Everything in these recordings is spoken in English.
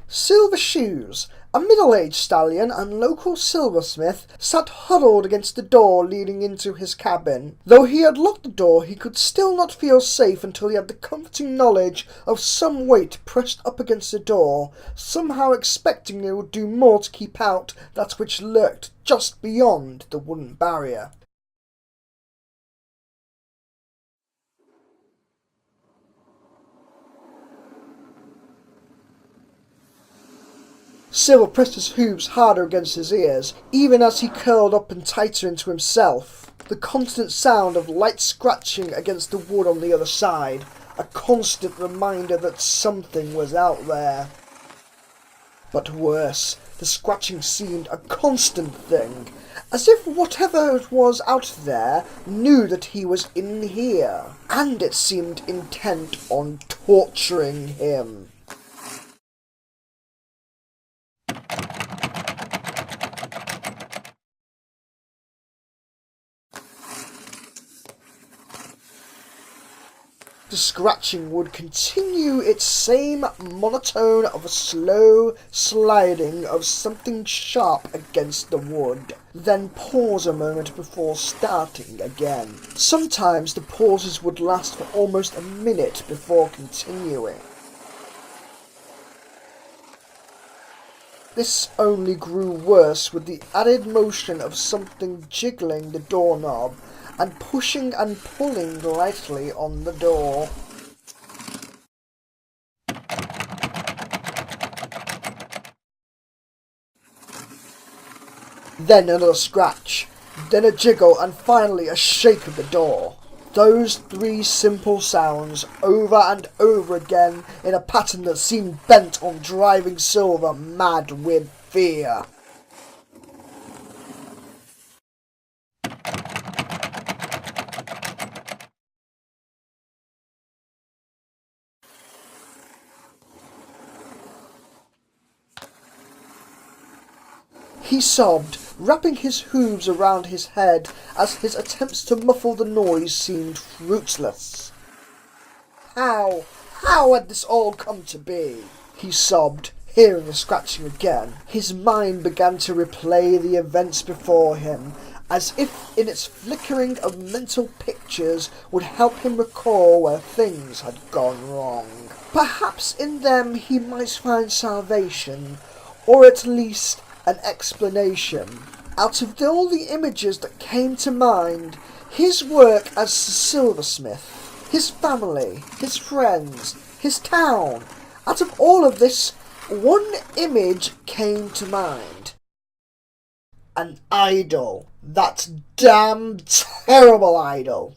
Silver Shoes, a middle-aged stallion and local silversmith, sat huddled against the door leading into his cabin. Though he had locked the door, he could still not feel safe until he had the comforting knowledge of some weight pressed up against the door, somehow expecting it would do more to keep out that which lurked just beyond the wooden barrier. Silver pressed his hooves harder against his ears, even as he curled up and tighter into himself. The constant sound of light scratching against the wood on the other side, a constant reminder that something was out there. But worse, the scratching seemed a constant thing, as if whatever it was out there knew that he was in here, and it seemed intent on torturing him. The scratching would continue its same monotone of a slow sliding of something sharp against the wood, then pause a moment before starting again. Sometimes the pauses would last for almost a minute before continuing. This only grew worse with the added motion of something jiggling the doorknob and pushing and pulling lightly on the door. Then another scratch, then a jiggle, and finally a shake of the door. Those three simple sounds, over and over again, in a pattern that seemed bent on driving Silver mad with fear. He sobbed, wrapping his hooves around his head as his attempts to muffle the noise seemed fruitless. How had this all come to be? He sobbed, hearing the scratching again. His mind began to replay the events before him, as if in its flickering of mental pictures would help him recall where things had gone wrong. Perhaps in them he might find salvation, or at least an explanation. Out of all the images that came to mind, his work as a silversmith, his family, his friends, his town, out of all of this, one image came to mind. An idol. That damn terrible idol.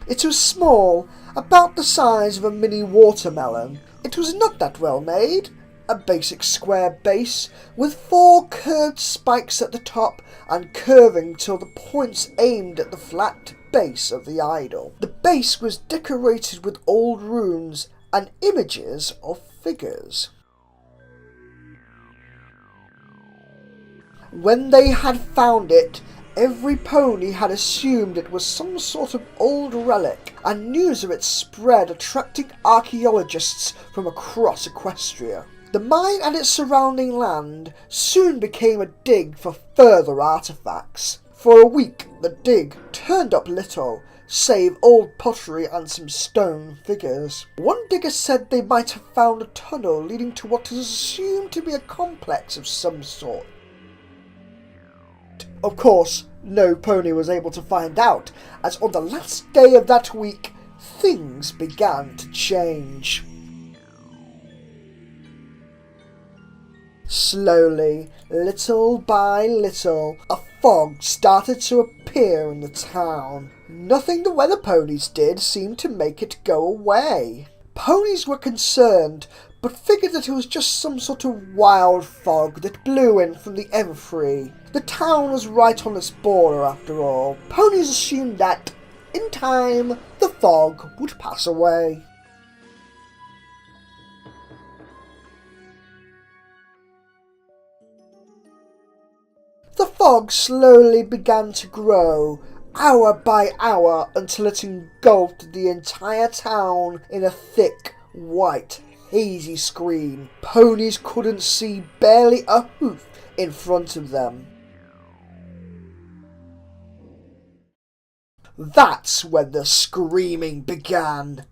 It was small, about the size of a mini watermelon. It was not that well made. A basic square base, with 4 curved spikes at the top and curving till the points aimed at the flat base of the idol. The base was decorated with old runes and images of figures. When they had found it, every pony had assumed it was some sort of old relic, and news of it spread, attracting archaeologists from across Equestria. The mine and its surrounding land soon became a dig for further artefacts. For a week the dig turned up little, save old pottery and some stone figures. One digger said they might have found a tunnel leading to what is assumed to be a complex of some sort. Of course, no pony was able to find out, as on the last day of that week, things began to change. Slowly, little by little, a fog started to appear in the town. Nothing the weather ponies did seemed to make it go away. Ponies were concerned, but figured that it was just some sort of wild fog that blew in from the Everfree. The town was right on its border after all. Ponies assumed that, in time, the fog would pass away. The fog slowly began to grow, hour by hour, until it engulfed the entire town in a thick, white, hazy screen. Ponies couldn't see barely a hoof in front of them. That's when the screaming began.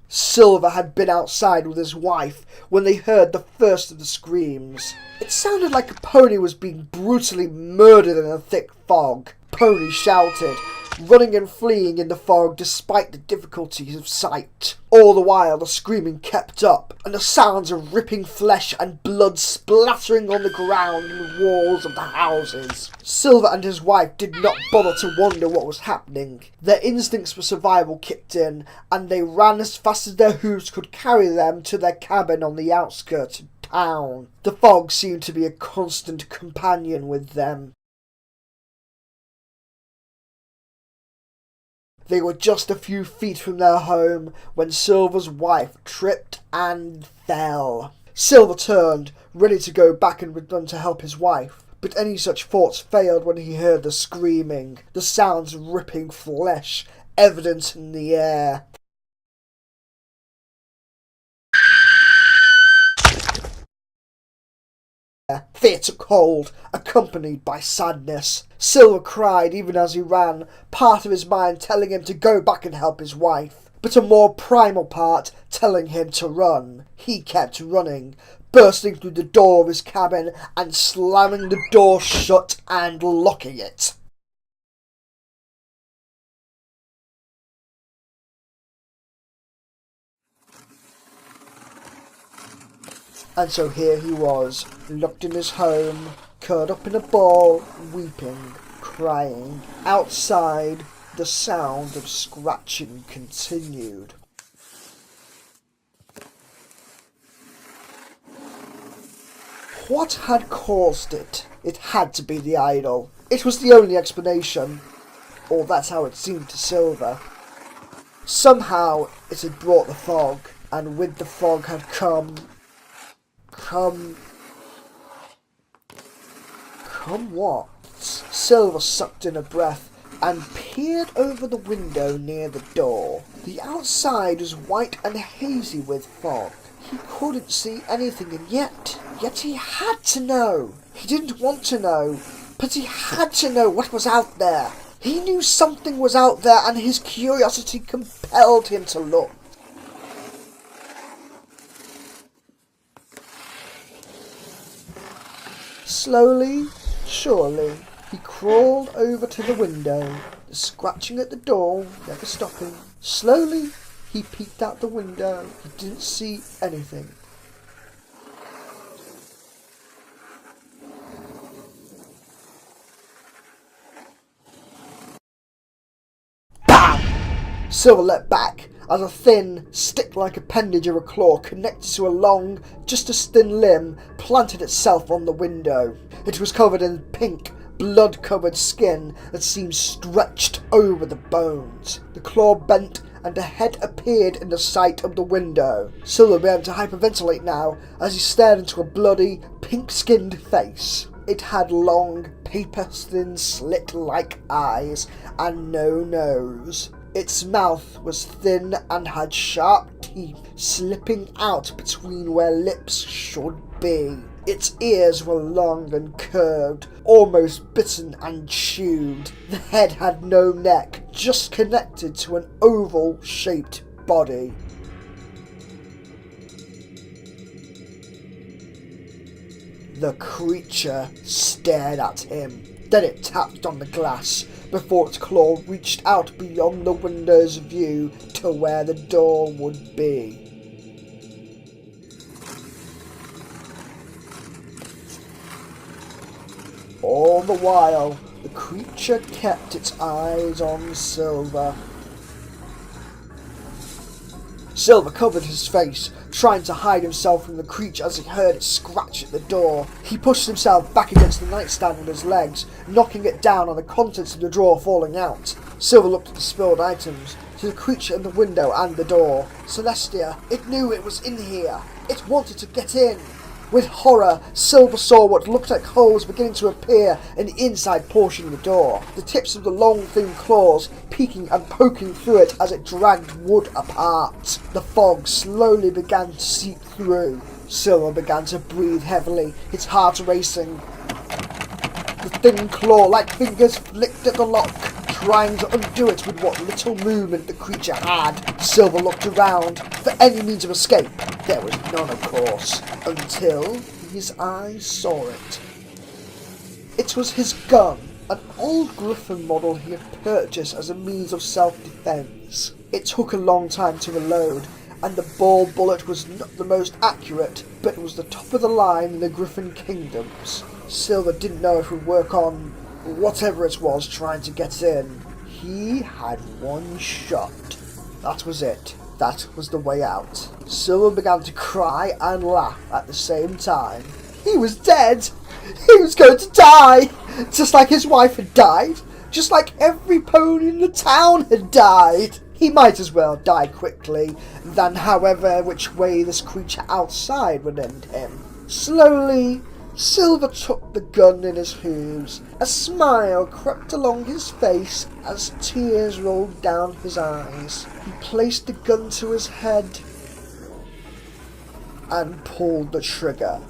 Silver had been outside with his wife when they heard the first of the screams. It sounded like a pony was being brutally murdered in a thick fog. Pony shouted, running and fleeing in the fog despite the difficulties of sight. All the while the screaming kept up, and the sounds of ripping flesh and blood splattering on the ground and the walls of the houses. Silver and his wife did not bother to wonder what was happening. Their instincts for survival kicked in, and they ran as fast as their hooves could carry them to their cabin on the outskirts of town. The fog seemed to be a constant companion with them. They were just a few feet from their home when Silver's wife tripped and fell. Silver turned, ready to go back and run to help his wife, but any such thoughts failed when he heard the screaming, the sounds of ripping flesh evident in the air. Fear took hold, accompanied by sadness. Silver cried even as he ran, part of his mind telling him to go back and help his wife, but a more primal part telling him to run. He kept running, bursting through the door of his cabin and slamming the door shut and locking it. And so here he was, locked in his home, curled up in a ball, weeping, crying. Outside, the sound of scratching continued. What had caused it? It had to be the idol. It was the only explanation, or that's how it seemed to Silver. Somehow it had brought the fog, and with the fog had come what? Silver sucked in a breath and peered over the window near the door. The outside was white and hazy with fog. He couldn't see anything, and yet he had to know. He didn't want to know, but he had to know what was out there. He knew something was out there, and his curiosity compelled him to look. Slowly, surely, he crawled over to the window, the scratching at the door never stopping. Slowly, he peeked out the window. He didn't see anything. BAM! Silver leapt back as a thin, stick-like appendage of a claw connected to a long, just as thin limb planted itself on the window. It was covered in pink, blood-covered skin that seemed stretched over the bones. The claw bent and a head appeared in the sight of the window. Silver began to hyperventilate now as he stared into a bloody, pink-skinned face. It had long, paper-thin, slit-like eyes and no nose. Its mouth was thin and had sharp teeth slipping out between where lips should be. Its ears were long and curved, almost bitten and chewed. The head had no neck, just connected to an oval-shaped body. The creature stared at him. Then it tapped on the glass before its claw reached out beyond the window's view to where the door would be. All the while, the creature kept its eyes on Silver. Silver covered his face, trying to hide himself from the creature as he heard it scratch at the door. He pushed himself back against the nightstand with his legs, knocking it down and the contents of the drawer falling out. Silver looked at the spilled items to to the creature in the window and the door. Celestia, it knew it was in here. It wanted to get in. With horror, Silver saw what looked like holes beginning to appear in the inside portion of the door, the tips of the long, thin claws peeking and poking through it as it dragged wood apart. The fog slowly began to seep through. Silver began to breathe heavily, his heart racing. The thin claw-like fingers flicked at the lock, trying to undo it with what little movement the creature had. Silver looked around for any means of escape. There was none, of course, until his eyes saw it. It was his gun, an old Griffin model he had purchased as a means of self-defense. It took a long time to reload, and the ball bullet was not the most accurate, but it was the top of the line in the Griffin Kingdoms. Silver didn't know if it would work on whatever it was trying to get in. He had one shot. That was it. That was the way out. Silver began to cry and laugh at the same time. He was dead! He was going to die! Just like his wife had died. Just like every pony in the town had died. He might as well die quickly than however which way this creature outside would end him. Slowly, Silver took the gun in his hooves. A smile crept along his face as tears rolled down his eyes. He placed the gun to his head and pulled the trigger.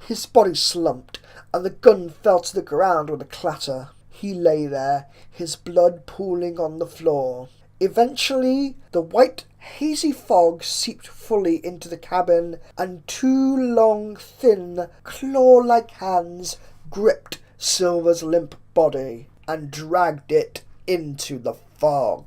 His body slumped, and the gun fell to the ground with a clatter. He lay there, his blood pooling on the floor. Eventually, the white, hazy fog seeped fully into the cabin, and two long, thin, claw-like hands gripped Silver's limp body and dragged it into the fog.